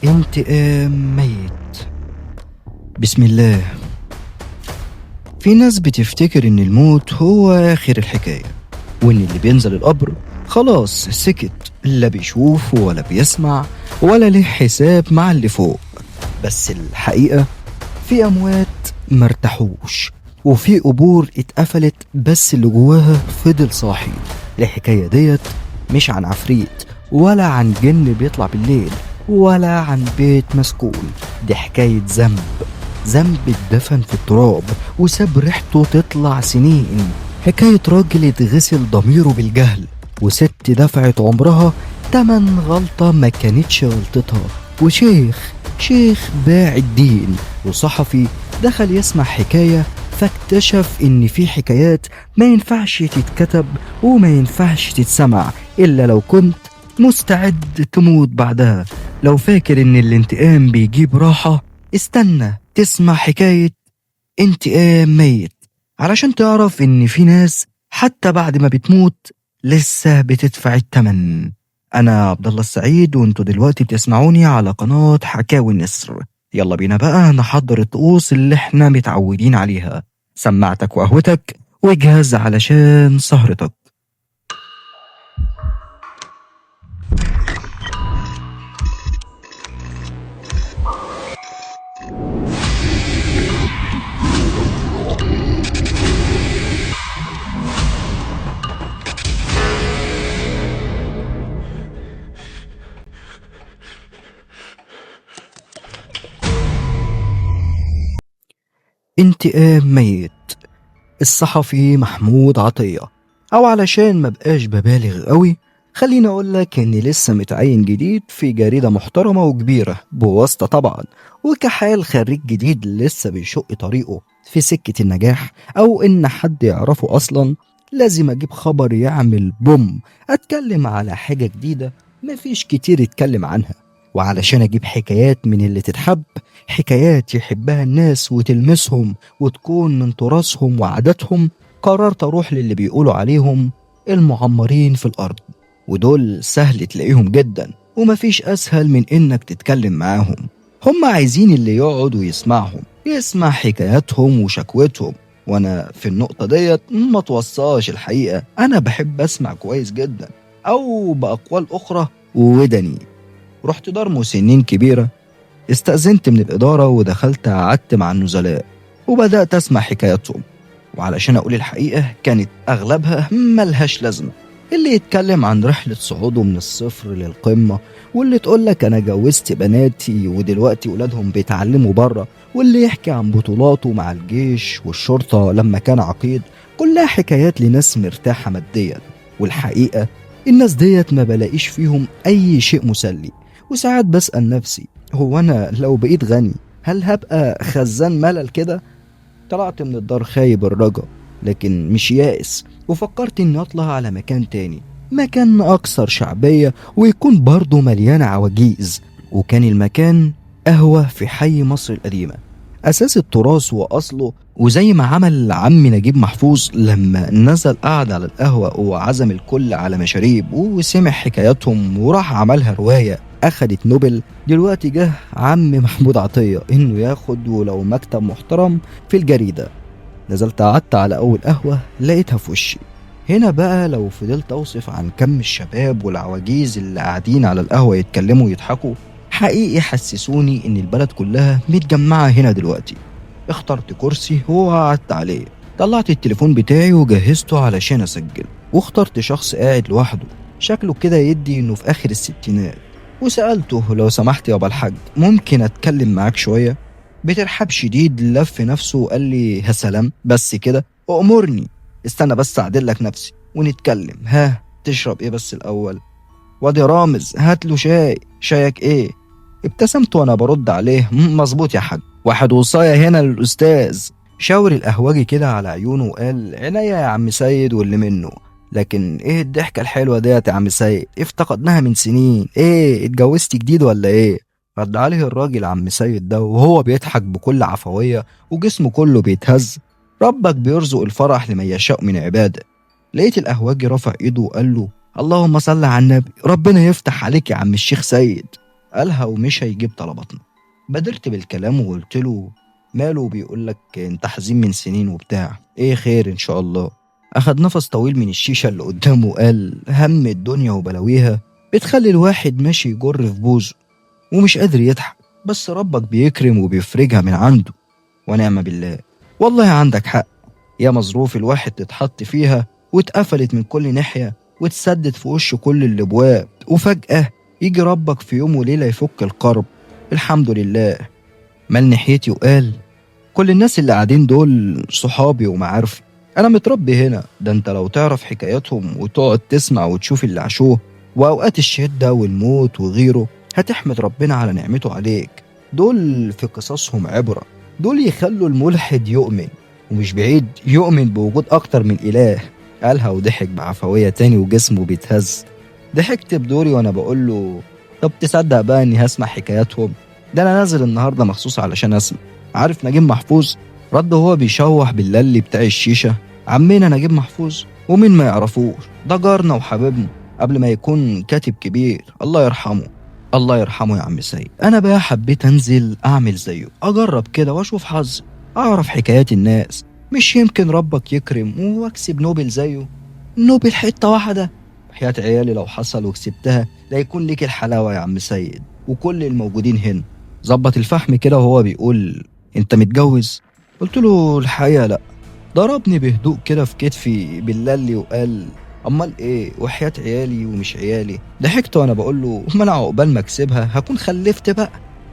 انتقام ميت. بسم الله. في ناس بتفتكر ان الموت هو اخر الحكاية، وان اللي بينزل القبر خلاص سكت، لا بيشوف ولا بيسمع ولا ليه حساب مع اللي فوق. بس الحقيقة في اموات مرتاحوش، وفي قبور اتقفلت بس اللي جواها فضل صاحي. الحكاية ديت مش عن عفريت ولا عن جن بيطلع بالليل ولا عن بيت مسكون. دي حكاية ذنب اتدفن في التراب وساب ريحته تطلع سنين. حكاية راجل اتغسل ضميره بالجهل، وست دفعت عمرها تمن غلطة ما كانتش غلطتها، وشيخ باع الدين، وصحفي دخل يسمع حكاية فاكتشف ان في حكايات ما ينفعش تتكتب وما ينفعش تتسمع الا لو كنت مستعد تموت بعدها. لو فاكر ان الانتقام بيجيب راحة، استنى تسمع حكاية انتقام ميت، علشان تعرف ان في ناس حتى بعد ما بتموت لسه بتدفع التمن. انا عبد الله السعيد، وانتوا دلوقتي بتسمعوني على قناة حكاوي النسر. يلا بينا بقى نحضر الطقوس اللي احنا متعودين عليها، سماعتك وقهوتك واجهز علشان سهرتك. انتقام ميت، الصحفي محمود عطية. او علشان ما بقاش ببالغ قوي، خليني اقول لك اني لسه متعين جديد في جريدة محترمة وكبيرة بواسطة طبعا، وكحال خريج جديد لسه بيشق طريقه في سكة النجاح او ان حد يعرفه اصلا، لازم اجيب خبر يعمل بوم، اتكلم على حاجة جديدة مفيش كتير يتكلم عنها. وعلشان اجيب حكايات من اللي تتحب، حكايات يحبها الناس وتلمسهم وتكون من تراثهم وعاداتهم، قررت اروح للي بيقولوا عليهم المعمرين في الارض. ودول سهل تلاقيهم جدا، ومفيش اسهل من انك تتكلم معاهم. هم عايزين اللي يقعد ويسمعهم، يسمع حكاياتهم وشكوتهم. وانا في النقطة ديت ما توصاش، الحقيقة انا بحب اسمع كويس جدا، او باقوال اخرى ودني. رحت دار مسنين كبيرة، استأذنت من الإدارة ودخلت قعدت مع النزلاء وبدأت أسمع حكاياتهم. وعلشان أقول الحقيقة كانت أغلبها ملهاش لازمة، اللي يتكلم عن رحلة صعوده من الصفر للقمة، واللي تقولك أنا جوزت بناتي ودلوقتي ولادهم بيتعلموا بره، واللي يحكي عن بطولاته مع الجيش والشرطة لما كان عقيد. كلها حكايات لناس مرتاحة ماديا، والحقيقة الناس ديت ما بلاقيش فيهم أي شيء مسلي. وساعات بسأل نفسي، هو أنا لو بقيت غني هل هبقى خزان ملل كده؟ طلعت من الدار خايب الرجا، لكن مش يائس، وفكرت إني أطلع على مكان تاني، مكان أكثر شعبية ويكون برضه مليان عواجيز. وكان المكان قهوة في حي مصر القديمة، أساس التراث وأصله. وزي ما عمل عم نجيب محفوظ لما نزل قعد على القهوة وعزم الكل على مشاريب وسمع حكاياتهم وراح عملها رواية أخدت نوبل، دلوقتي جه عم محمود عطية إنه ياخد ولو مكتب محترم في الجريدة. نزلت قعدت على أول قهوة لقيتها في وشي. هنا بقى لو فضلت أوصف عن كم الشباب والعواجيز اللي قاعدين على القهوة يتكلموا ويضحكوا، حقيقي حسسوني إن البلد كلها متجمعة هنا دلوقتي. اخترت كرسي وقعدت عليه، طلعت التليفون بتاعي وجهزته علشان أسجل، واخترت شخص قاعد لوحده شكله كده يدي إنه في آخر الستينات، وسألته لو سمحت يا أبا الحاج ممكن أتكلم معاك شوية؟ بترحاب شديد لف نفسه وقال لي يا سلام بس كده أأمرني، استنى بس أعدلك نفسي ونتكلم. ها تشرب إيه بس الأول؟ وادي رامز هات له شايك إيه؟ ابتسمت وأنا برد عليه مظبوط يا حاج، واحد وصاية هنا للأستاذ. شاور القهوجي كده على عيونه وقال عناية يا عم سيد واللي منه. لكن ايه الضحكة الحلوة ديت يا عم سيد؟ افتقدناها من سنين، ايه اتجوزت جديد ولا ايه؟ رد عليه الراجل عم سيد ده وهو بيضحك بكل عفوية وجسمه كله بيتهز، ربك بيرزق الفرح لمن يشاء من عباده. لقيت القهوجي رفع ايده وقال له اللهم صل على النبي، ربنا يفتح عليك يا عم الشيخ سيد. قالها ومش هيجيب طلباتنا. بادرت بالكلام وقلت له ماله؟ بيقول لك انت حزين من سنين وبتاع، ايه خير ان شاء الله؟ اخد نفس طويل من الشيشه اللي قدامه وقال هم الدنيا وبلاويها بتخلي الواحد ماشي يجر في بوزه ومش قادر يضحك، بس ربك بيكرم وبيفرجها من عنده ونعم بالله. والله عندك حق، يا مظروف الواحد تتحط فيها واتقفلت من كل ناحيه وتسدد في وشه كل الابواب، وفجاه يجي ربك في يوم وليله يفك الكرب. الحمد لله. مال ناحيتي وقال كل الناس اللي قاعدين دول صحابي ومعارفي، انا متربي هنا، ده انت لو تعرف حكاياتهم وتقعد تسمع وتشوف اللي عاشوه واوقات الشده والموت وغيره هتحمد ربنا على نعمته عليك. دول في قصصهم عبره، دول يخلوا الملحد يؤمن، ومش بعيد يؤمن بوجود اكتر من اله. قالها وضحك بعفويه تاني وجسمه بيتهز. ضحكت بدوري وانا بقول له طب تصدق بقى اني هسمع حكاياتهم؟ ده انا نازل النهارده مخصوص علشان اسمع. عارف نجيب محفوظ؟ رد وهو بيشوح باللي بتاع الشيشه. عمنا نجيب محفوظ؟ ومين ما يعرفوش؟ ده جارنا وحبيبنا قبل ما يكون كاتب كبير، الله يرحمه. الله يرحمه يا عم سيد. انا بقى حبيت انزل اعمل زيه، اجرب كده واشوف حظي، اعرف حكايات الناس، مش يمكن ربك يكرم واكسب نوبل زيه. نوبل حته واحده؟ حياة عيالي لو حصل وكسبتها لا يكون ليك الحلاوه يا عم سيد وكل الموجودين هنا. ظبط الفحم كده وهو بيقول انت متجوز؟ قلت له الحقيقه لا. ضربني بهدوء كده في كتفي باللي وقال امال ايه وحياة عيالي ومش عيالي؟ ضحكت وانا بقول له ما انا عقبال ما اكسبها هكون خلفت بقى.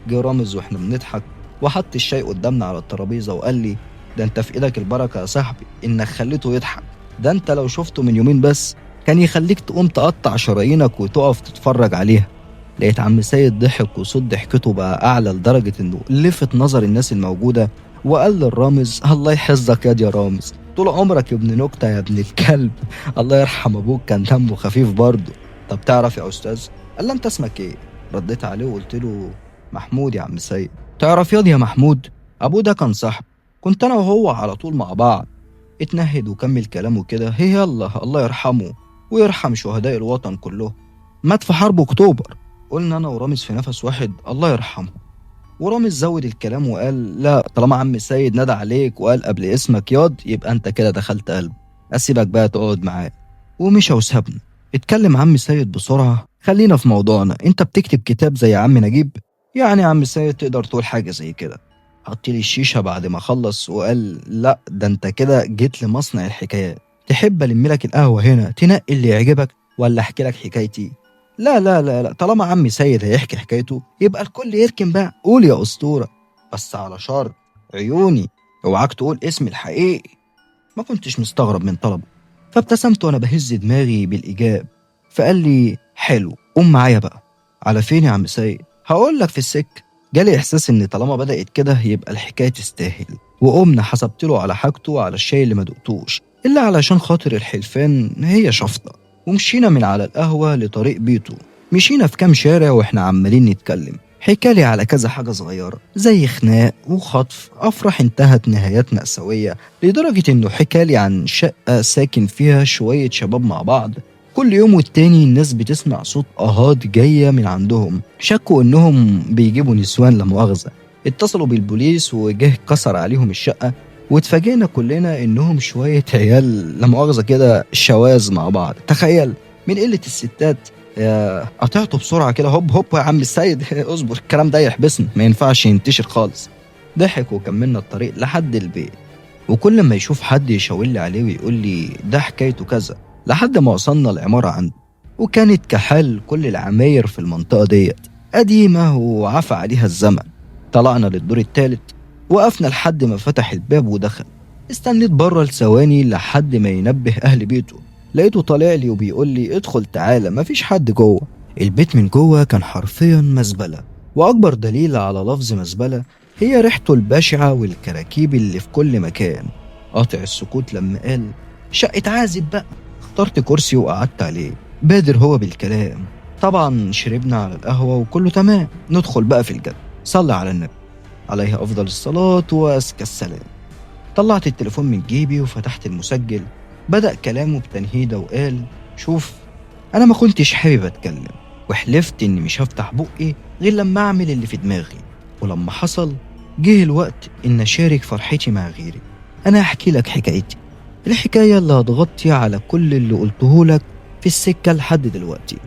جه رامز واحنا بنضحك وحط الشاي قدامنا على الترابيزه وقال لي ده انت في ايدك البركه يا صاحبي انك خليته يضحك، ده انت لو شفته من يومين بس كان يخليك تقوم تقطع شرايينك وتقف تتفرج عليها. لقيت عم سيد ضحك وصوت ضحكته بقى اعلى لدرجه انه لفت نظر الناس الموجوده وقال للرامز الله يحفظك يا رامز، طول عمرك ابن نكته يا ابن الكلب. الله يرحم ابوك كان دمه خفيف برضه. طب تعرف يا استاذ؟ قال له انت اسمك ايه؟ رديت عليه وقلت له محمود يا عم سيد. تعرف يا محمود؟ ابوه ده كان صاحب، كنت انا وهو على طول مع بعض. اتنهد وكمل كلامه كده. هي يلا الله يرحمه ويرحم شهداء الوطن كلهم، مات في حرب اكتوبر. قلنا انا ورامز في نفس واحد الله يرحمه. ورامز زود الكلام وقال لا طالما عم سيد نادى عليك وقال قبل اسمك ياض يبقى انت كده دخلت قلب، اسيبك بقى تقعد معاه. ومشى وسابنا. اتكلم عم سيد بسرعه، خلينا في موضوعنا. انت بتكتب كتاب زي عم نجيب؟ يعني عم سيد تقدر تقول حاجه زي كده. حط لي الشيشه بعد ما خلص وقال لا ده انت كده جيت لمصنع الحكايات. تحب الم لك القهوه هنا تنقي اللي يعجبك ولا احكي لك حكايتي؟ لا لا لا لا، طالما عمي سيد هيحكي حكايته يبقى الكل يركن بقى. قول يا أسطورة، بس على شرط عيوني، اوعاك تقول اسمي الحقيقي. ما كنتش مستغرب من طلبه، فابتسمت وانا بهز دماغي بالإيجاب. فقال لي حلو، قوم معايا بقى. على فين يا عم سيد؟ هقول لك في السكة. جالي إحساس إن طالما بدأت كده يبقى الحكاية تستاهل، وقمنا حسبت له على حاجته وعلى الشاي اللي ما دقتوش إلا علشان خاطر الحلفان هي شفطة. ومشينا من على القهوة لطريق بيته. مشينا في كام شارع واحنا عمالين نتكلم. حكالي على كذا حاجة صغيرة زي خناق وخطف، أفراح انتهت نهايات مأساوية، لدرجة إنه حكالي عن شقة ساكن فيها شوية شباب مع بعض. كل يوم والتاني الناس بتسمع صوت أهات جاية من عندهم، شكوا إنهم بيجيبوا نسوان لمؤاخذة. اتصلوا بالبوليس وجه كسر عليهم الشقة، واتفاجئنا كلنا انهم شويه عيال لمؤاخذه كده شواذ مع بعض. تخيل من قله الستات. يا قطعته بسرعه كده هوب هوب يا عم السيد اصبر الكلام ده يحبسنا ما ينفعش ينتشر خالص. ضحك وكملنا الطريق لحد البيت، وكل ما يشوف حد يشاور لي عليه ويقول لي ده حكايته كذا، لحد ما وصلنا العماره عنده. وكانت كحال كل العماير في المنطقه ديت قديمه وعفى عليها الزمن. طلعنا للدور الثالث، وقفنا لحد ما فتح الباب ودخل. استنيت بره لثواني لحد ما ينبه أهل بيته. لقيته طالع لي وبيقول لي ادخل تعالى مفيش حد جوه. البيت من جوه كان حرفيا مزبلة، وأكبر دليل على لفظ مزبلة هي ريحته البشعة والكراكيب اللي في كل مكان. قاطع السكوت لما قال شقة عازب بقى. اخترت كرسي وقعدت عليه. بادر هو بالكلام. طبعا شربنا على القهوة وكله تمام. ندخل بقى في الجد. صلى على النبي عليه أفضل الصلاة وأزكى السلام. طلعت التليفون من جيبي وفتحت المسجل. بدأ كلامه بتنهيدة وقال شوف أنا ما كنتش حابب أتكلم، وحلفت إني مش هفتح بقي غير لما أعمل اللي في دماغي. ولما حصل جه الوقت إن أشارك فرحتي مع غيري. أنا هحكي لك حكايتي، الحكاية اللي هتغطي على كل اللي قلته لك في السكة لحد دلوقتي.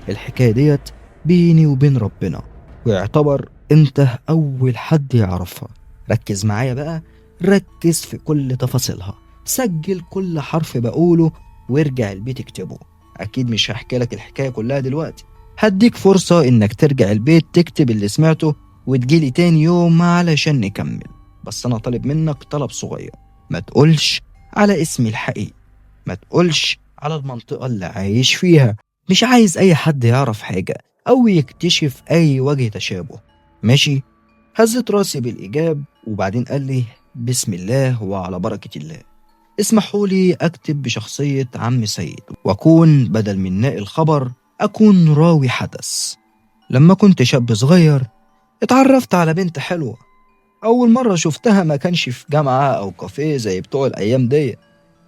الحكاية ديت بيني وبين ربنا، ويعتبر انت أول حد يعرفها. ركز معايا بقى، ركز في كل تفاصيلها، سجل كل حرف بقوله وارجع البيت اكتبه. أكيد مش هحكي لك الحكاية كلها دلوقتي، هديك فرصة إنك ترجع البيت تكتب اللي سمعته وتجيلي تاني يوم علشان نكمل. بس أنا طالب منك طلب صغير، ما تقولش على اسمي الحقيقي، ما تقولش على المنطقة اللي عايش فيها، مش عايز أي حد يعرف حاجة أو يكتشف أي وجه تشابه، ماشي؟ هزت راسي بالإيجاب وبعدين قال لي بسم الله وعلى بركة الله. اسمحوا لي أكتب بشخصية عم سيد، وأكون بدل من ناقل الخبر أكون راوي حدث. لما كنت شاب صغير اتعرفت على بنت حلوة. أول مرة شفتها ما كانش في جامعة أو كافيه زي بتوع الأيام دي.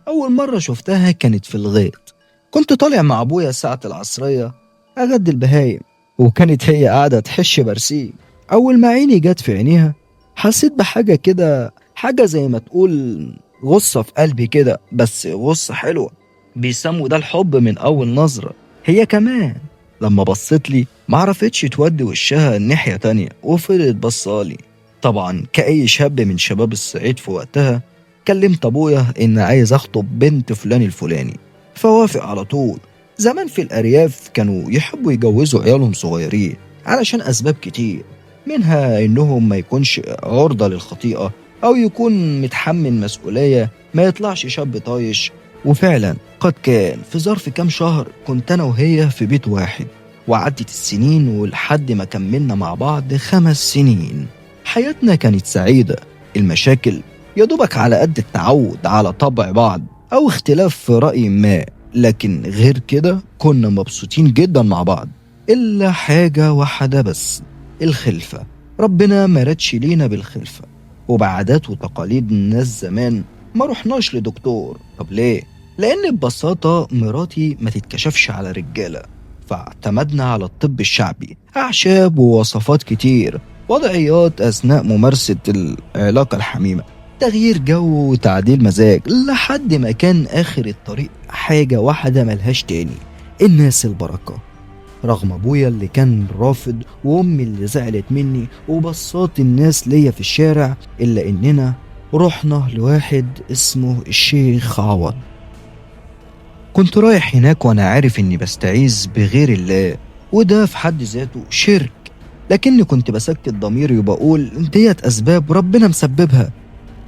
أول مرة شفتها كانت في الغيط، كنت طالع مع أبويا ساعة العصرية أغدي البهايم، وكانت هي قاعدة تحش برسيم. أول ما عيني جت في عينيها حسيت بحاجة كده، حاجة زي ما تقول غصة في قلبي كده، بس غصة حلوة، بيسموا ده الحب من أول نظرة. هي كمان لما بصت لي معرفتش تودي وشها الناحية تانية وفضلت بصالي. طبعا كأي شاب من شباب الصعيد في وقتها كلمت أبويا إن عايز أخطب بنت فلان الفلاني، فوافق على طول. زمان في الأرياف كانوا يحبوا يجوزوا عيالهم صغيرين علشان أسباب كتير، منها إنهم ما يكونش عرضة للخطيئة أو يكون متحمل مسؤولية ما يطلعش شاب طايش. وفعلا قد كان في ظرف كام شهر كنت أنا وهي في بيت واحد، وعدت السنين ولحد ما كملنا مع بعض 5 سنين. حياتنا كانت سعيدة، المشاكل يدوبك على قد التعود على طبع بعض أو اختلاف في رأي ما، لكن غير كده كنا مبسوطين جدا مع بعض. إلا حاجة واحدة بس، الخلفة. ربنا ما ردش لينا بالخلفة، وبعادات وتقاليد الناس زمان ما رحناش لدكتور. طب ليه؟ لأن ببساطة مراتي ما تتكشفش على رجالة، فاعتمدنا على الطب الشعبي، أعشاب ووصفات كتير، وضعيات أثناء ممارسة العلاقة الحميمة، تغيير جو وتعديل مزاج، لحد ما كان آخر الطريق حاجة واحدة ملهاش تاني، الناس البركة. رغم أبويا اللي كان رافض وأمي اللي زعلت مني وبصات الناس ليا في الشارع، إلا إننا رحنا لواحد اسمه الشيخ عوض. كنت رايح هناك وأنا عارف إني بستعيذ بغير الله، وده في حد ذاته شرك، لكني كنت بسكت ضميري وبقول ديت أسباب ربنا مسببها.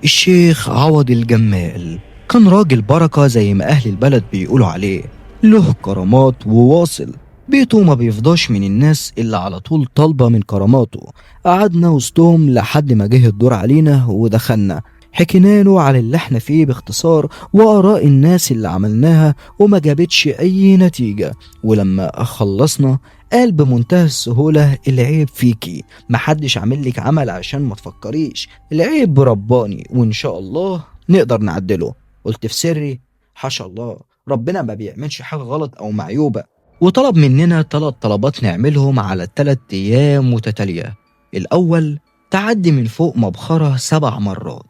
الشيخ عوض الجمال كان راجل بركة زي ما أهل البلد بيقولوا عليه، له كرامات وواصل، بيته ما بيفضاش من الناس اللي على طول طالبة من كراماته. قعدنا وسطهم لحد ما جه الدور علينا ودخلنا، حكينا له على اللي احنا فيه باختصار وآراء الناس اللي عملناها وما جابتش أي نتيجة. ولما خلصنا قال بمنتهى السهولة العيب فيكي، محدش عامل لك عمل عشان ما تفكريش، العيب رباني وإن شاء الله نقدر نعدله. قلت في سري حاشا الله، ربنا ما بيعملش حاجة غلط أو معيوبة. وطلب مننا 3 طلبات نعملهم على 3 أيام متتالية. الأول تعدي من فوق مبخرة 7 مرات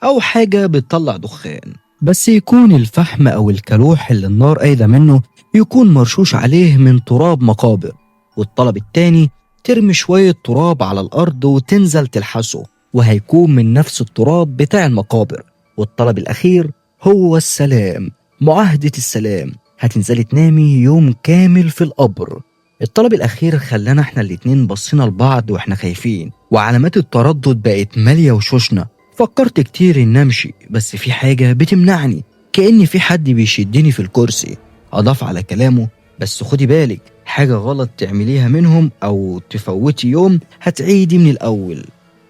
أو حاجة بتطلع دخان، بس يكون الفحم أو الكلوح اللي النار قايدة منه يكون مرشوش عليه من تراب مقابر. والطلب التاني ترمي شوية تراب على الأرض وتنزل تلحسه، وهيكون من نفس التراب بتاع المقابر. والطلب الأخير هو السلام، معاهدة السلام، هتنزلي تنامي يوم كامل في القبر. الطلب الأخير خلانا احنا الاتنين بصينا لبعض واحنا خايفين، وعلامات التردد بقت مالية وشوشنا. فكرت كتير ان امشي، بس في حاجة بتمنعني، كأن في حد بيشدني في الكرسي. أضاف على كلامه بس خدي بالك حاجة غلط تعمليها منهم أو تفوتي يوم هتعيدي من الأول.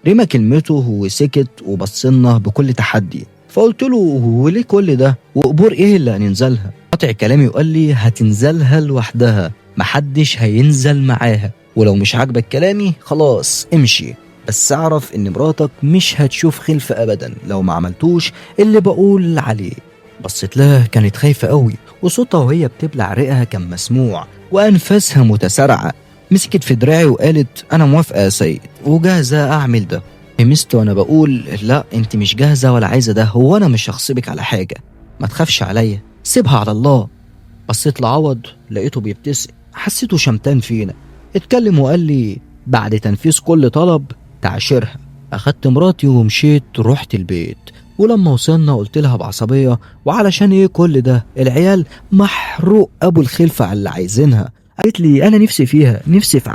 رمى كلمته وسكت وبصلنا بكل تحدي. فقلت له هو ليه كل ده وقبور ايه اللي هننزلها؟ قطع كلامي وقال لي هتنزلها لوحدها، محدش هينزل معاها، ولو مش عاجبك كلامي خلاص امشي، بس اعرف ان مراتك مش هتشوف خلفة ابدا لو ما عملتوش اللي بقول عليه. بصيت لها كانت خايفة قوي، وصوتها وهي بتبلع ريقها كان مسموع وانفاسها متسارعة. مسكت في دراعي وقالت أنا موافقة يا سيد وجاهزة أعمل ده. همست وأنا بقول لا أنت مش جاهزة ولا عايزة ده، هو أنا مش هغصبك على حاجة، ما تخافش عليا، سيبها على الله. بصيت لعوض لقيته بيبتسم، حسيته شمتان فينا. اتكلم وقال لي بعد تنفيذ كل طلب تعاشرها. أخدت مراتي ومشيت رحت البيت، ولما وصلنا قلت لها بعصبية وعلشان ايه كل ده، العيال محروق ابو الخلفة على اللي عايزينها. قالت لي انا نفسي فيها، نفسي في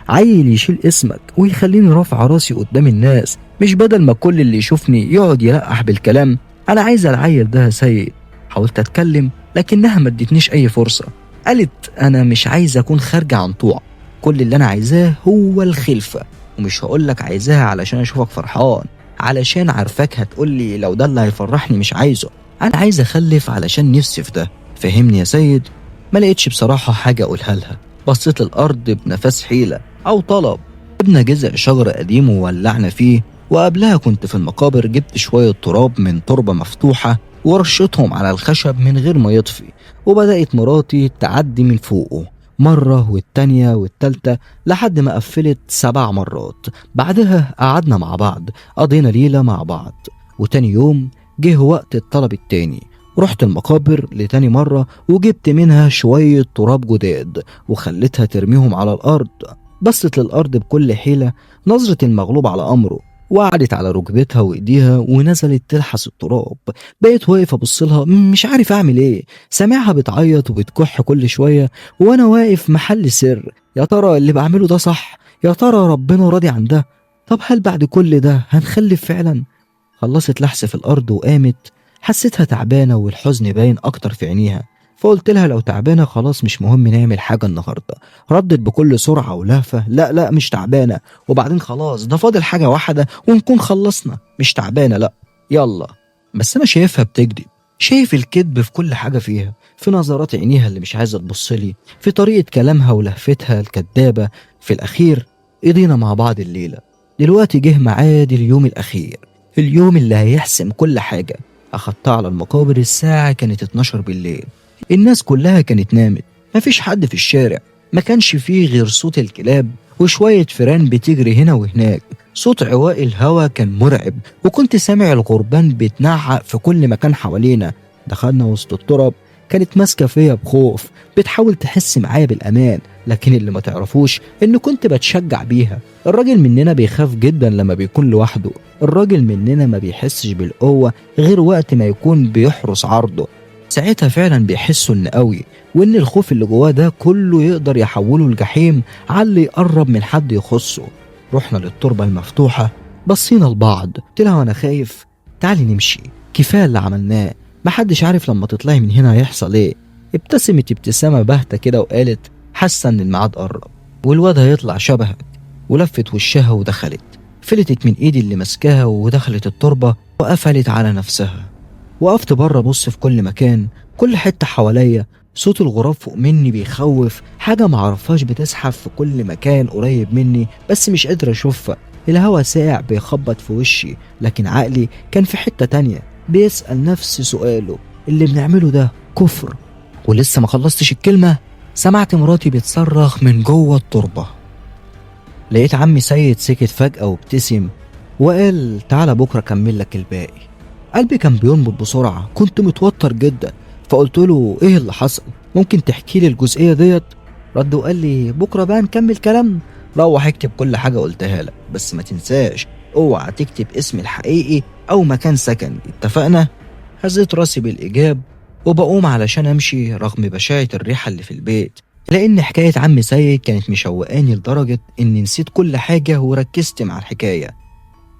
عيل يشيل اسمك ويخليني رافع راسي قدام الناس، مش بدل ما كل اللي يشوفني يقعد يلقح بالكلام. انا عايزه العيل ده يا سيد. حاولت اتكلم لكنها ما ادتنيش اي فرصة. قالت انا مش عايزه اكون خارجه عن طوع، كل اللي انا عايزاه هو الخلفة، ومش هقولك عايزاها علشان اشوفك فرحان، علشان عارفاك هتقولي لو ده اللي هيفرحني مش عايزه، انا عايز اخلف علشان نفسي في ده، فهمني يا سيد. ما لقيتش بصراحة حاجة اقولها لها. بصيت الارض بنفس حيلة او طلب، جبنا جذع شجر قديم وولعنا فيه، وقبلها كنت في المقابر جبت شوية تراب من تربة مفتوحة ورشتهم على الخشب من غير ما يطفي، وبدأت مراتي تعدي من فوقه مرة والتانية والتالتة لحد ما قفلت 7 مرات. بعدها قعدنا مع بعض قضينا ليلة مع بعض. وتاني يوم جه وقت الطلب التاني، رحت المقابر لتاني مرة وجبت منها شوية تراب جداد وخليتها ترميهم على الأرض. بصت للأرض بكل حيلة، نظرة المغلوب على أمره، وقعدت على ركبتها وإيديها ونزلت تلحس التراب. بقيت واقف أبصلها مش عارف أعمل إيه، سامعها بتعيط وبتكح كل شوية وأنا واقف محل سر. يا ترى اللي بعمله ده صح؟ يا ترى ربنا راضي عن ده؟ طب هل بعد كل ده هنخلف فعلا؟ خلصت لحس في الأرض وقامت. حسيتها تعبانة والحزن باين أكتر في عينيها، فقلت لها لو تعبانة خلاص مش مهم نعمل حاجة النهاردة. ردت بكل سرعة ولهفة لا مش تعبانة، وبعدين خلاص ده فاضل حاجة واحدة ونكون خلصنا، مش تعبانة لا يلا. بس أنا شايفها بتكذب، شايف الكذب في كل حاجة فيها، في نظرات عينيها اللي مش عايزة تبصلي، في طريقة كلامها ولهفتها الكدابة. في الأخير قضينا مع بعض الليلة. دلوقتي جه معاد اليوم الأخير، اليوم اللي هيحسم كل حاجة. أخدتها على المقابر الساعة كانت 12 بالليل، الناس كلها كانت نامت، مفيش حد في الشارع، ما كانش فيه غير صوت الكلاب وشوية فيران بتجري هنا وهناك. صوت عواء الهوا كان مرعب، وكنت سامع الغربان بتنعق في كل مكان حوالينا. دخلنا وسط التراب، كانت ماسكة فيا بخوف، بتحاول تحس معايا بالأمان، لكن اللي ما تعرفوش إن كنت بتشجع بيها. الراجل مننا بيخاف جدا لما بيكون لوحده، الراجل مننا ما بيحسش بالقوة غير وقت ما يكون بيحرس عرضه، ساعتها فعلا بيحسوا إن قوي، وإن الخوف اللي جواه ده كله يقدر يحوله الجحيم على اللي يقرب من حد يخصه. رحنا للتربة المفتوحة، بصينا لبعض، قلت لها وأنا خايف تعالي نمشي، كفاية اللي عملناه، محدش عارف لما تطلعي من هنا هيحصل ايه. ابتسمت ابتسامة باهتة كده وقالت حاسة ان الميعاد قرب والواد هيطلع شبهك، ولفت وشها ودخلت، فلتت من ايدي اللي ماسكاها ودخلت التربة وقفلت على نفسها. وقفت بره بص في كل مكان، كل حتة حواليا، صوت الغراب فوق مني بيخوف، حاجة معرفهاش بتزحف في كل مكان قريب مني بس مش قادر اشوفها. الهوا ساقع بيخبط في وشي، لكن عقلي كان في حتة تانية بيسأل نفس سؤاله، اللي بنعمله ده كفر. ولسه ما خلصتش الكلمة سمعت مراتي بتصرخ من جوه التربة. لقيت عمي سيد سكت فجأة وابتسم وقال تعالى بكرة كمل لك الباقي. قلبي كان بينبض بسرعة، كنت متوتر جدا، فقلت له ايه اللي حصل، ممكن تحكي لي الجزئية ديت؟ رد وقال لي بكرة بقى نكمل كلام، روح اكتب كل حاجة قلتها لك بس ما تنساش اوعى تكتب اسمي الحقيقي او مكان سكني، اتفقنا؟ هزيت راسي بالاجاب وبقوم علشان امشي رغم بشاعة الريحة اللي في البيت، لان حكاية عم سيد كانت مشوقاني لدرجة اني نسيت كل حاجة وركزت مع الحكاية.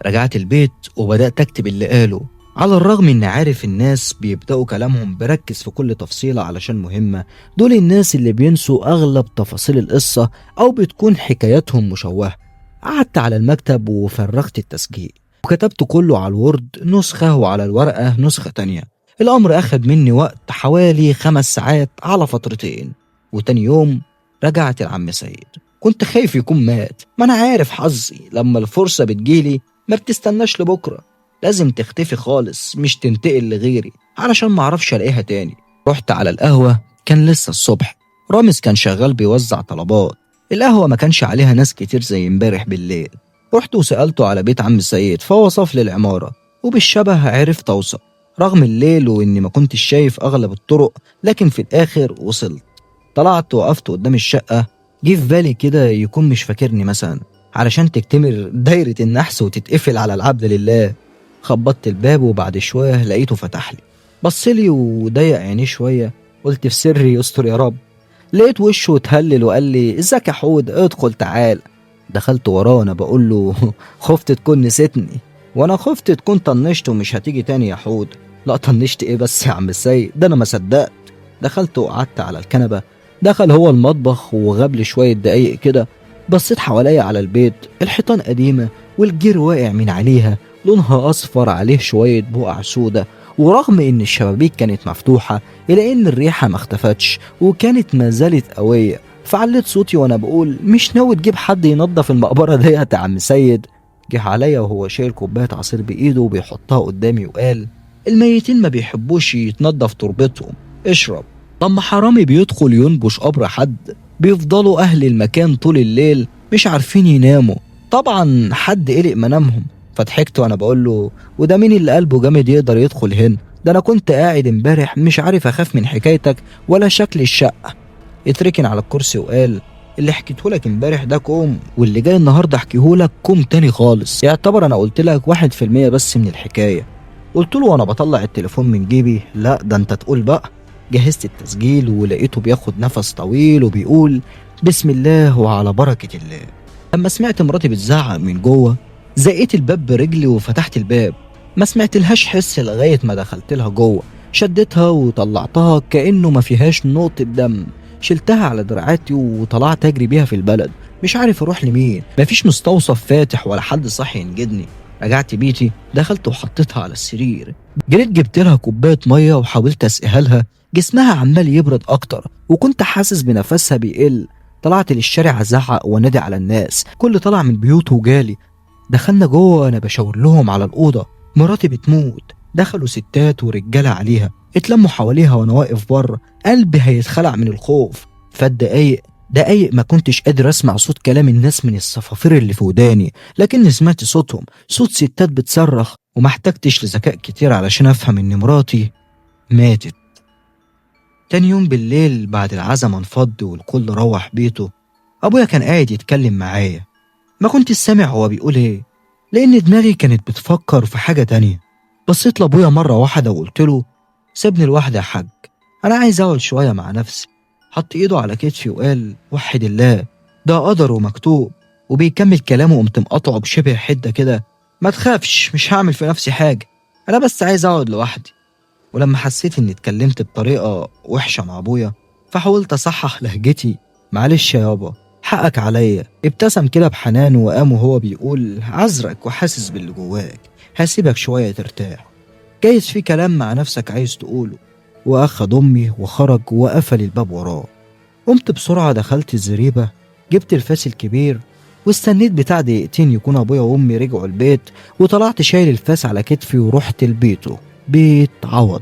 رجعت البيت وبدأت اكتب اللي قاله، على الرغم اني عارف الناس بيبدأوا كلامهم بركز في كل تفصيلة علشان مهمة، دول الناس اللي بينسوا اغلب تفاصيل القصة او بتكون حكاياتهم مشوهة. قعدت على المكتب وفرغت التسجيل وكتبت كله على الوورد نسخة وعلى الورقة نسخة تانية. الأمر أخد مني وقت حوالي 5 ساعات على فترتين. وتاني يوم رجعت لعم سيد، كنت خايف يكون مات، ما أنا عارف حظي لما الفرصة بتجيلي ما بتستناش لبكرة، لازم تختفي خالص مش تنتقل لغيري علشان معرفش ألاقيها تاني. رحت على القهوة، كان لسه الصبح، رامز كان شغال بيوزع طلبات، القهوة ما كانش عليها ناس كتير زي امبارح بالليل. رحت وسألته على بيت عم سيد فوصف لي العمارة، وبالشبه عرفت أوصل رغم الليل وإني ما كنتش شايف أغلب الطرق، لكن في الآخر وصلت. طلعت وقفت قدام الشقة. جه في بالي كده يكون مش فاكرني مثلا، علشان تكتمل دايرة النحس وتتقفل على العبد لله. خبطت الباب وبعد شوية لقيته فتح لي، بصلي وضيق عينيه شوية. قلت في سري يستر يا رب. لقيت وشه اتهلل وقال لي ازيك يا حود، ادخل تعال. دخلت وراه وانا بقول له خفت تكون نسيتني. وانا خفت تكون طنشت ومش هتيجي تاني يا حود. لا طنشت ايه بس يا عم السيد، ده انا ما صدقت. دخلت وقعدت على الكنبة. دخل هو المطبخ وغاب لي شوية دقايق كده. بصيت حواليا على البيت، الحيطان قديمة والجير واقع من عليها، لونها أصفر عليه شوية بقع سودة. ورغم إن الشبابيك كانت مفتوحة إلا إن الريحة ما اختفتش وكانت ما زالت قوية. فعليت صوتي وأنا بقول مش ناوي تجيب حد ينظف المقبرة ديت يا عم سيد؟ جه عليا وهو شايل كوباية عصير بإيده وبيحطها قدامي وقال الميتين ما بيحبوش يتنضف تربتهم، اشرب. طب ما حرامي بيدخل ينبش قبر حد، بيفضلوا أهل المكان طول الليل مش عارفين يناموا، طبعا حد قلق منامهم. فضحكت وانا بقول له وده مين اللي قلبه جامد يقدر يدخل هنا؟ ده انا كنت قاعد امبارح مش عارف اخاف من حكايتك ولا شكل الشقه. اتركن على الكرسي وقال اللي حكيتهولك امبارح ده كوم، واللي جاي النهارده احكيهولك كوم تاني خالص. يعتبر انا قلت لك 1% بس من الحكايه. قلت له وانا بطلع التليفون من جيبي لا ده انت تقول بقى. جهزت التسجيل ولقيته بياخد نفس طويل وبيقول بسم الله وعلى بركه الله. لما سمعت مراتي بتزعق من جوه زقيت الباب برجلي وفتحت الباب. ما سمعتلهاش حس لغايه ما دخلت لها جوه، شدتها وطلعتها كانه ما فيهاش نقطه دم. شلتها على دراعاتي وطلعت اجري بيها في البلد، مش عارف اروح لمين، مفيش مستوصف فاتح ولا حد صحي ينجدني. رجعت بيتي، دخلت وحطيتها على السرير. جريت جبت لها كوبايه ميه وحاولت اسقيها لها. جسمها عمال يبرد اكتر وكنت حاسس بنفسها بيقل. طلعت للشارع ازعق وانادي على الناس، كل طلع من بيوته وجالي. دخلنا جوه وانا بشاور لهم على الاوضه. مراتي بتموت. دخلوا ستات ورجاله عليها، اتلموا حواليها وانا واقف بره، قلبي هيتخلع من الخوف. فات دقايق ما كنتش قادر اسمع صوت كلام الناس من الصفافير اللي في وداني، لكني سمعت صوتهم، صوت ستات بتصرخ. وما احتجتش لذكاء كتير علشان افهم ان مراتي ماتت. تاني يوم بالليل بعد العزا ما انفض والكل روح بيته، ابويا كان قاعد يتكلم معايا. ما كنت سامع هو بيقول ايه لان دماغي كانت بتفكر في حاجة تانية. بصيت لابويا مرة واحدة وقلت له سيبني لوحدي يا حاج، انا عايز اقعد شوية مع نفسي. حط ايده على كتفي وقال وحد الله، ده قدر ومكتوب. وبيكمل كلامه قمت مقاطعه بشبه حدة كده، ما تخافش مش هعمل في نفسي حاجة، انا بس عايز اقعد لوحدي. ولما حسيت اني اتكلمت بطريقة وحشة مع ابويا فحاولت اصحح لهجتي، معلش يا يابا حقك عليا. ابتسم كده بحنان وقام وهو بيقول عذرك وحاسس باللي جواك، هسيبك شوية ترتاح، جايز في كلام مع نفسك عايز تقوله. واخد امي وخرج وقفل الباب وراه. قمت بسرعة دخلت الزريبة، جبت الفاس الكبير واستنيت بتاع دقيقتين يكون ابويا وامي رجعوا البيت، وطلعت شايل الفاس على كتفي ورحت لبيته، بيت عوض.